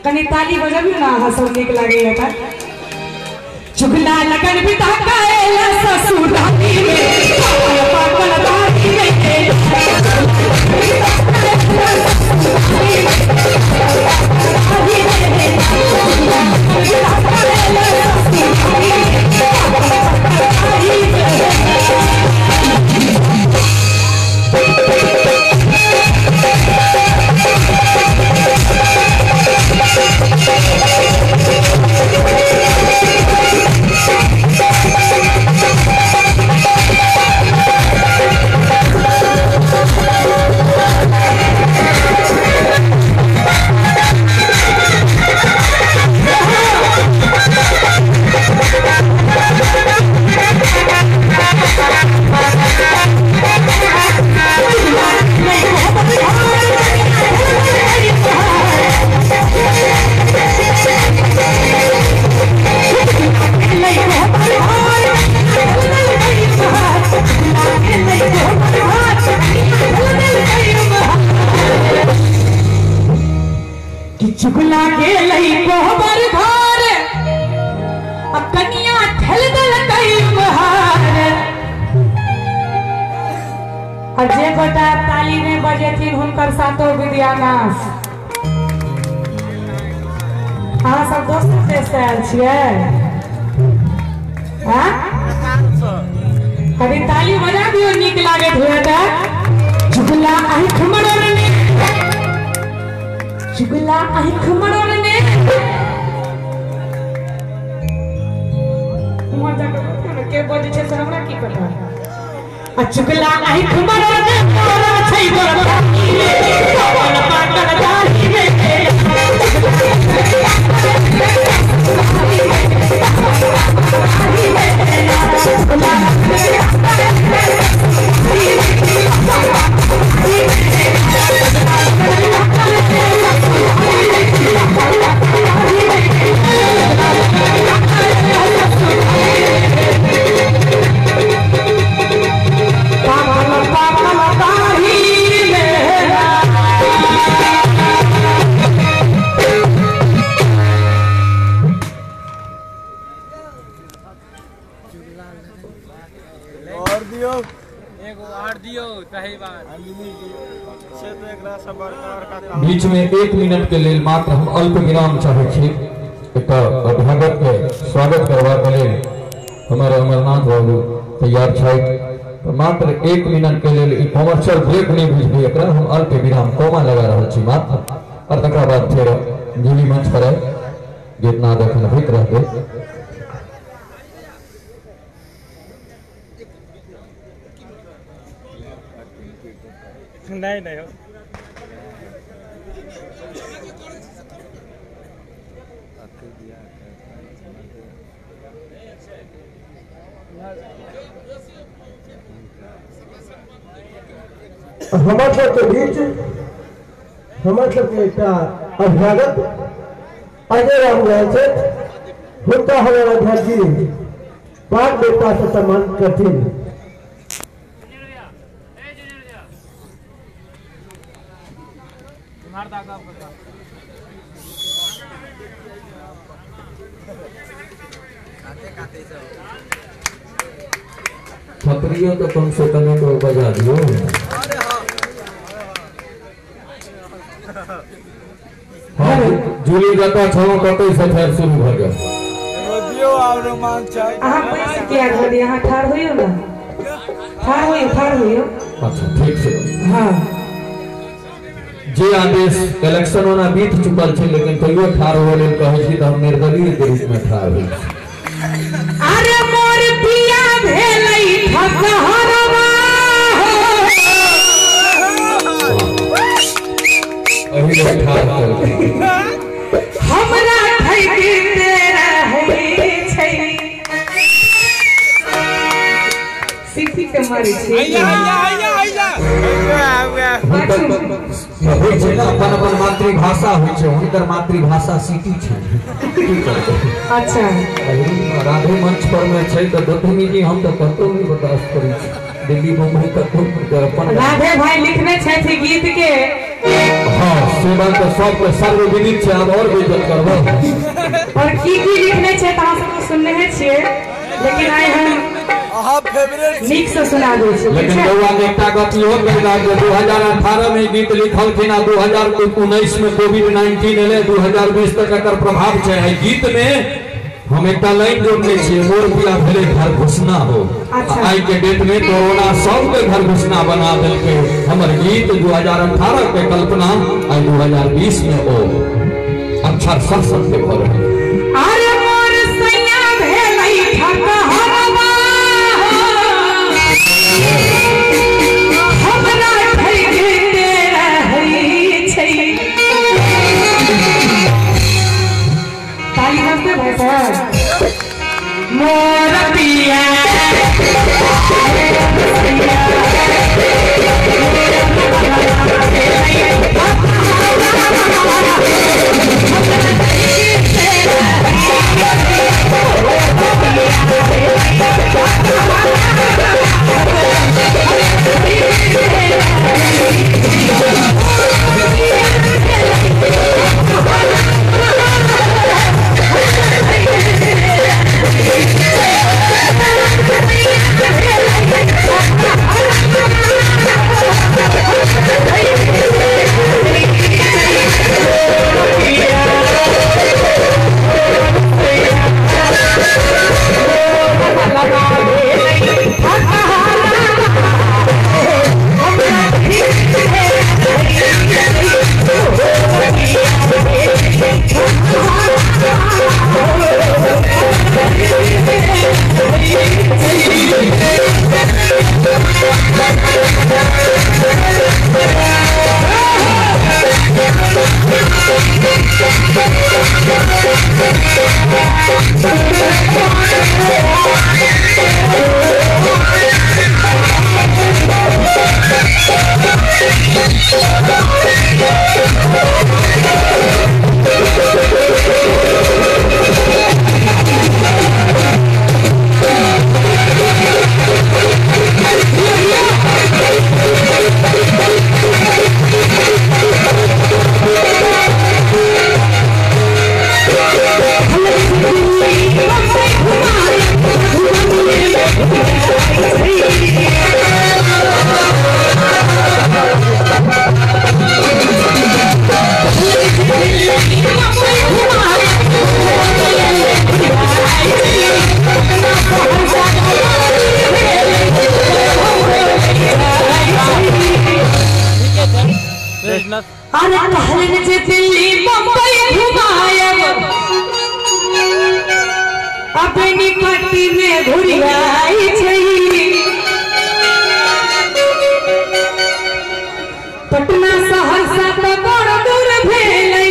कनी ताली बजाबी ना हंसो निक लागे था। चुगला लगन बिता काएला ससुराली में पागल दादी चुगला के लई कोहबर घर कनिया ठल दल कई बहार अजय गोटा ताली में बजे थी हुनकर सातो विद्यानाश। हाँ सब दोस्त से आयल छियै हां कभी ताली बजा दियो नीक लागे हुए त। चुगला आंख मरोड़ने चुगला आंख मरोड़ने मजा के बोली छे से हमरा की पता। आ चुगला आंख मरोड़ने तोरा छै बड़ा कौन पागल दाढ़ी में बीच में 1 मिनट के लिए मात्र हम अल्प विराम चाहे छी। अभ्यागत के स्वागत करवा के लिए हमारे अमरनाथ बाबू तैयार छै। तो मात्र 1 मिनट के लिए कमर्शियल ब्रेक नहीं बुझबी एक हम अल्प विराम कोमा लगा रहा छी मात्र और तक बाद फिर जीवी मंच पर गीतनाद एखन होइत रहते। नहीं नहीं हो हमारे सबके बीच हमारे सबके अभ्यागत अजय राम रहे हुनका हमारा अध्यक्ष जी पांच बेटा से सम्मान करथिन। छपरियों तो कम से कम तो बजा दियो। हाँ जूली जाता छो कतई से फिर शुरू भ गया दियो और रोमांच आहा पैसे क्या घर यहां ठाड़ होइयो ना ठाड़ होइयो। अच्छा ठीक से हां जे आदेश इलेक्शन होना बीत चुकल छे लेकिन तैयो ठाड़ हो लेल कहै छी त हम निर्दलीय के रूप में ठाड़ होई। अरे मोर पिया भेलै ठकहरवा अभी लोग ठाड़ करते हमरा ठैकी तेरा है छै सिटी के मारे छै। आइया होइ छै ना अपन मातृभाषा होइ छै हुनकर मातृभाषा सिटी छै। अच्छा राधे मंच पर में छै त दोतनी जी हम त कतो नहीं बर्दाश्त करै छी दिल्ली मुंबई तक अपन राधे भाई लिखने छै गीत के हाँ सेवा तो सबके सार्वजनिक छै अब और बेइज्जत करबो और की लिखने छै त अहाँ सब सुनने हैं छियै लेकिन आइ हम अहाँ फेवरेट नीक से सुना दै छी लेकिन बउआ ने एकटा गप इहो कहला जे 2018 में गीत लिखलखिन आ 2019 में कोविड-19 एले 2020 तक एकर प्रभाव छै एहि गीत में हम एकटा लाइन जोड़ने छियै मोर पिया भेले घर घुसना हो। अच्छा। आई के डेट में कोरोना सबके घर घुसना बना देलके हमर गीत 2018 के कल्पना आई 2020 में ओ अक्षर सच सत्य भऽ रहल अरे मोर सैया भेलै ठका हवा हमरा ठैके रहै छै ताली बजते भाई साहब मोर पिया अरे कहलन जे दिल्ली मुंबई घुमायब अपनी पट्टी में घुरियाई छै पटना सहरसा तो बड़ दूर भेलै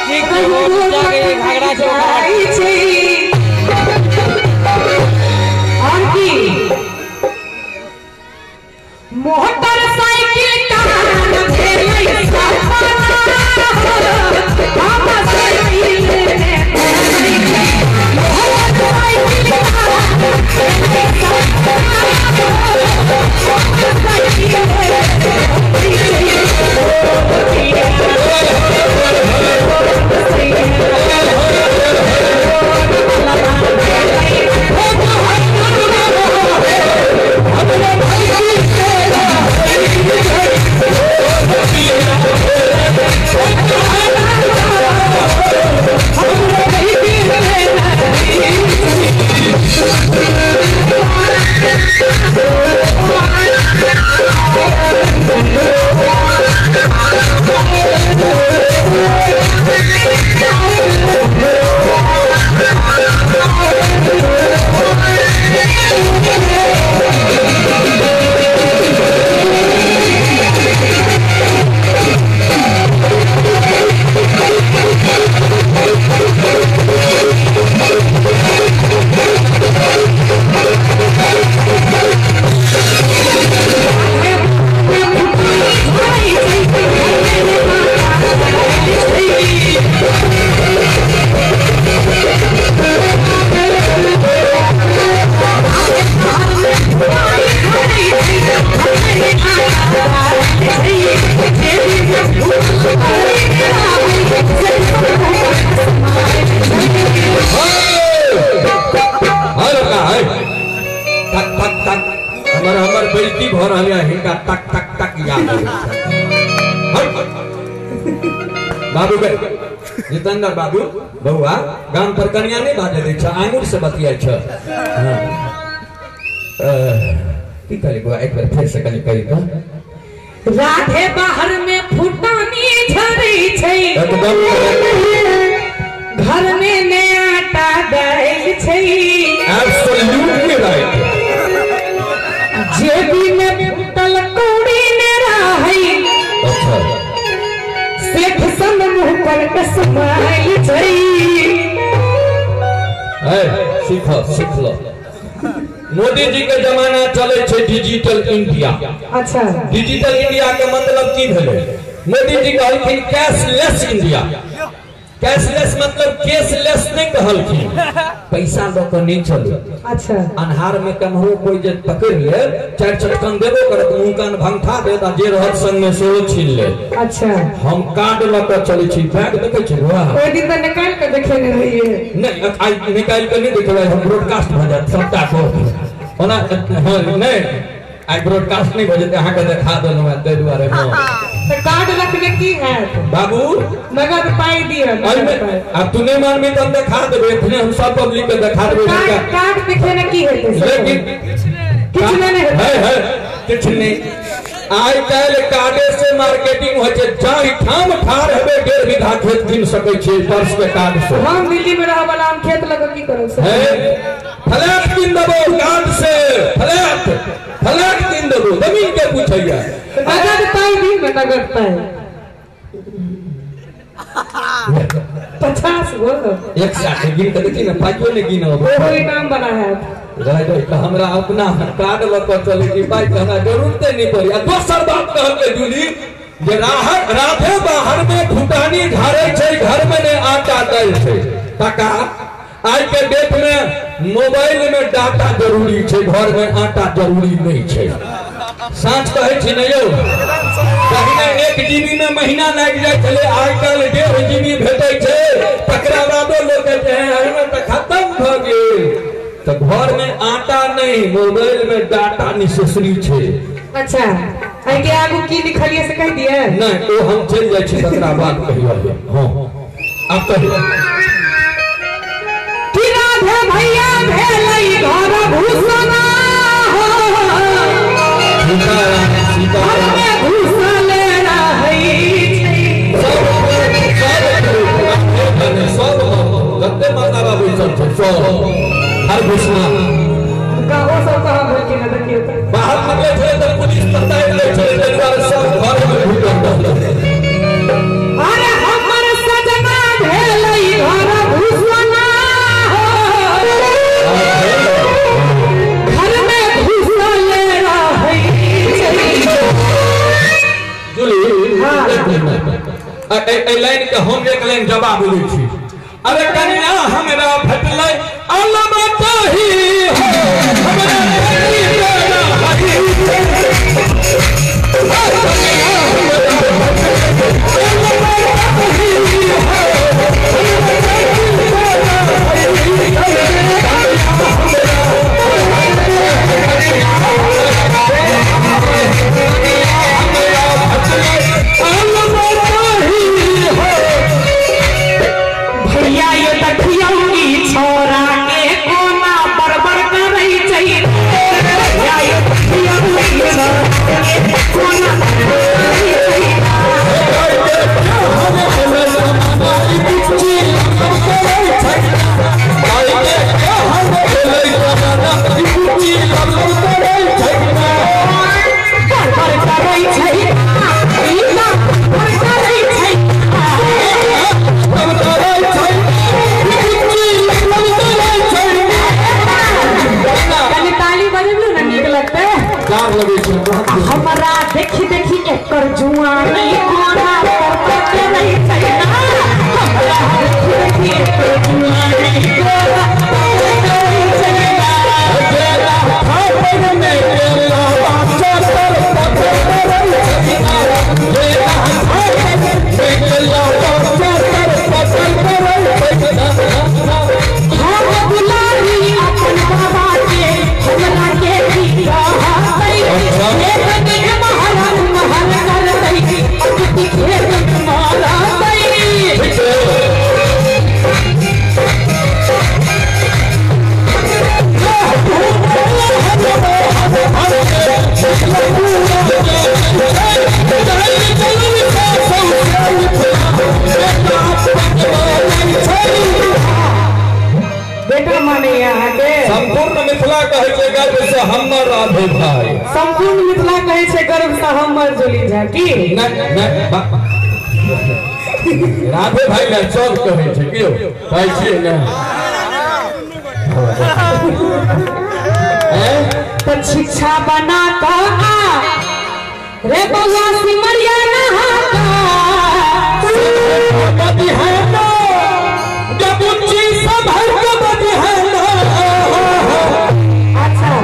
ठीक है वो जाके घाघरा चौक छै और की मोटरसाइकिल का भेलै सपना हम साइकिल में मोटरसाइकिल हमर बेइज्जती भ रहल है हिनका टक टक टक याद आबै बाबू बे जितेंद्र बाबू बउआ गाम पर कन्या नहीं बाजे दै छ आंगुर से बतियाइ छ हां की करे बुआ एक बार फिर से कनी कहि त राधे बाहर में फुटानी झरै छै एकदम घर में नया आटा दैल छै एब्सोल्युटली राइट जेबी में फुटल कौड़ी ने रहै अच्छा सेठ सन मुंह पर कसमाइल छै सीख सीख लो मोदी जी के जमाना चले छे डिजिटल इंडिया अच्छा डिजिटल इंडिया के मतलब की भेले मोदी जी कहलखिन कैशलेस इंडिया कैशलेस मतलब केसलेस नहीं कहलखिन पैसा लो के नहीं चलो अच्छा अनहार में कमहो कोई जे पकड़ ले चार चटकन देबो करत मुंह कान भंगठा दे ता जे रहत संग में सेहो छीन ले अच्छा हम कार्ड ल के चले छी बैग देखे छी वाह ओइ दिन त निकाल के देखे नहीं रहिए नहीं आई निकाल के नहीं देखे हम ब्रॉडकास्ट भ जात सबटा को ओना नहीं आई ब्रॉडकास्ट नहीं भ जाते अहाँ के देखा देलौ है दे दुआरे में तो कार्ड रखने की है बाबू नगद पाई दियो अब तू नहीं मान में तो हम दिखा देबे इतने हम सब पब्लिक के दिखा देबे कार्ड दिखे ना की हेते लेकिन किछ नहीं है किछ नहीं आई काल कार्डे से मार्केटिंग हो छै जाई ठाम ठार हेबे 1.5 बीघा खेत कीन सकै छी पर्स के कार्ड से हम दिल्ली में रह वाला हम खेत लगा की करू है फ्लैट कीन देबो कार्ड से फ्लैट कीन देबो जमीन के पूछैया नगद पाई दी में नगद पाई 50 गो एक साथ गिन के देखी ना पाइयो ने गिनो वो नाम बना है राइट तो हमरा अपना कार्ड लेकर चले की भाई हमरा जरूरत नहीं पड़ी आ दोसर बात कहल के जूली जे राधे बाहर में फुटानी झाड़े छै घर में ने आटा दै छै काका आज के डेट में मोबाइल में डाटा जरूरी छै घर में आटा जरूरी नहीं छै साँच कहे छी नहीं यौ पहिने 1 GB में महीना लग जाय छले आज कल 1.5 GB भेटै छै तकरा बादो लोग कहते हैं एमे त खत्म भ गेल तो घर में आटा नहीं मोबाइल में डाटा नेसेसरी छे अच्छा आई के आगू की लिखलिए से कह दिए नहीं तो हम चल जाय छी तकरा बात कहियो हां अब कहियो कि राधे भैया भेलै घर भूषणा हो घर में घुसल रहै छै सब गद्दे माता बाबू सब हर घोषणा गाओ सब कहां बोल के न देखियो बाहर निकले छे तो पुलिस पता ले छे परिवार सब घर में घुसल अरे हमर सजना भेलै घर भूषणा हो घर में घुसल रहै छै जुली हां ए लाइन के हम एक लाइन जवाब दै छी अरे कन्या हमरा भेटलै अलम कही हो हमरा नहीं देना भैया ये तखियौ की छोरा के कोना बरबर करै छै भैया ये तखियौ की छोरा के कोना बरबर करै छै हमरा देखी देखी एकर जुआनी कोना पर करै छै हमरा देखी देखी एकर जुआनी कोना पर करै छै फाड़ में तेरा बाचा पर करै छै तेरा फाड़ में तेरा बाचा पर करै छै हम बुलारी अपन बाबा के हमरा के दिया राधे भाई संपूर्ण मिथिला कहे छे गर्व से हमर जोली जा की राधे भाई ने सब कहे छे कियो भाई छिए ना तो शिक्षा बना तो रे बउआ सिमरिया नहाता बदिहाना जब उच्ची संभल के बदिहाना अच्छा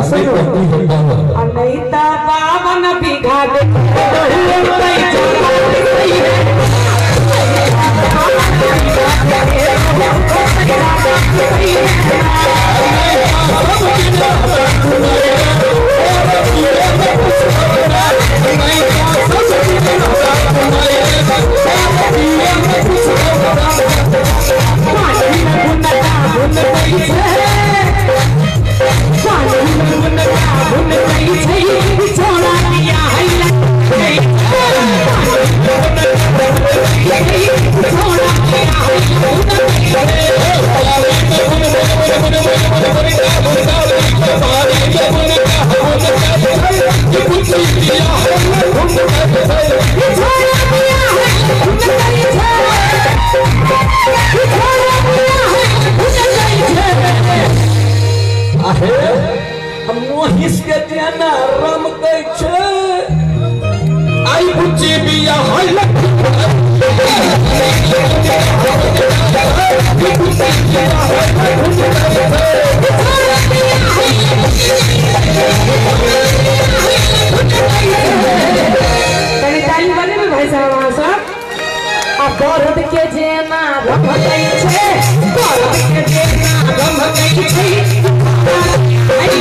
अभी करती होता है अनैता बावन बीघा के बहुए कई सही रम कई छे आई बुच्ची बिया हल ताली बने में भाई साहब वहां सब अब दर्द के जेना रम गई छे दर्द के जेना रम गई छे आई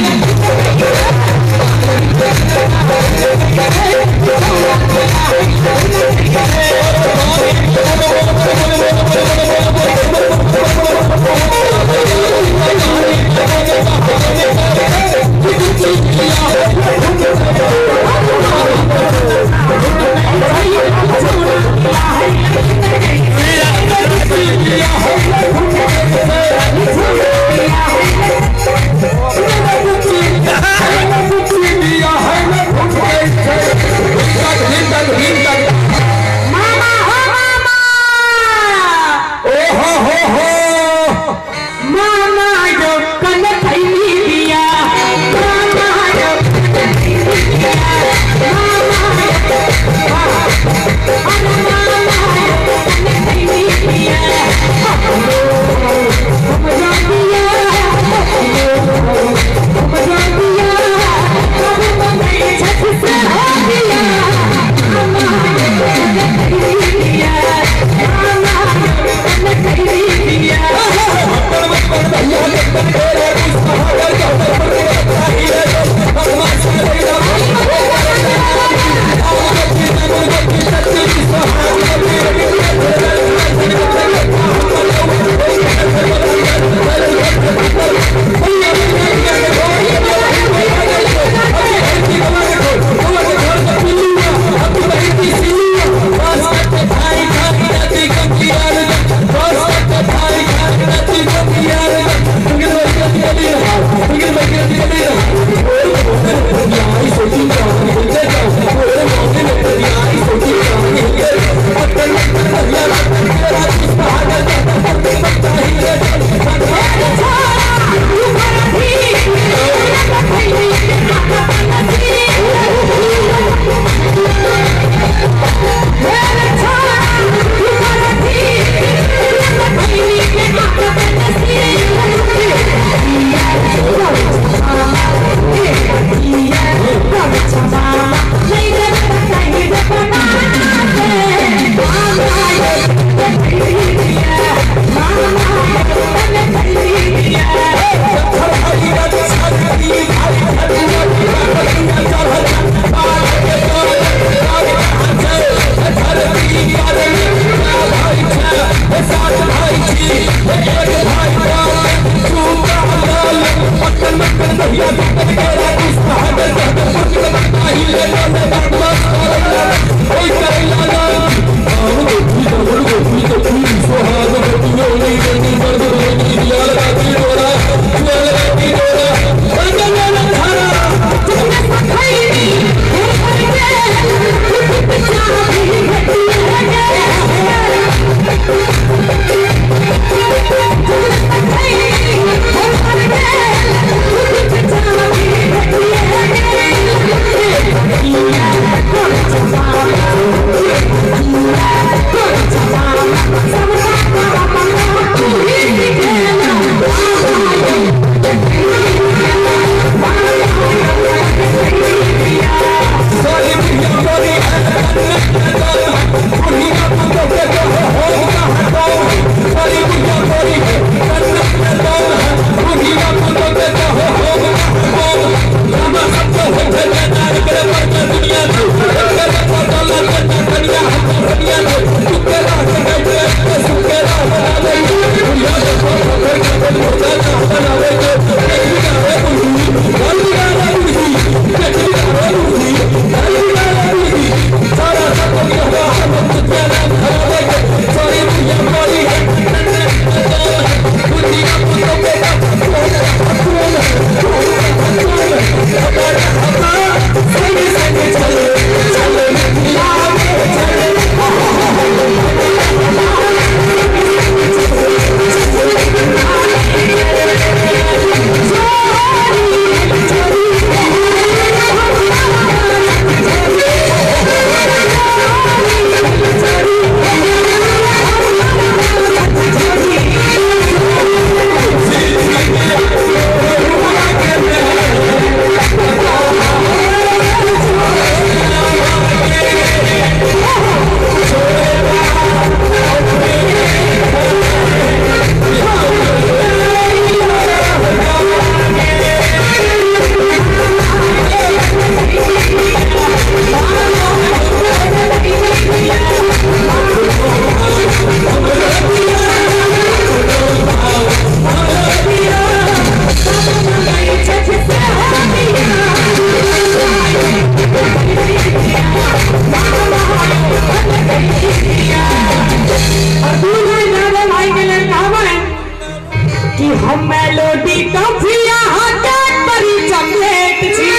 हम मेलोडी कॉफी यहाँ कैडबरी चॉकलेट छी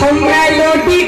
हम मेलोडी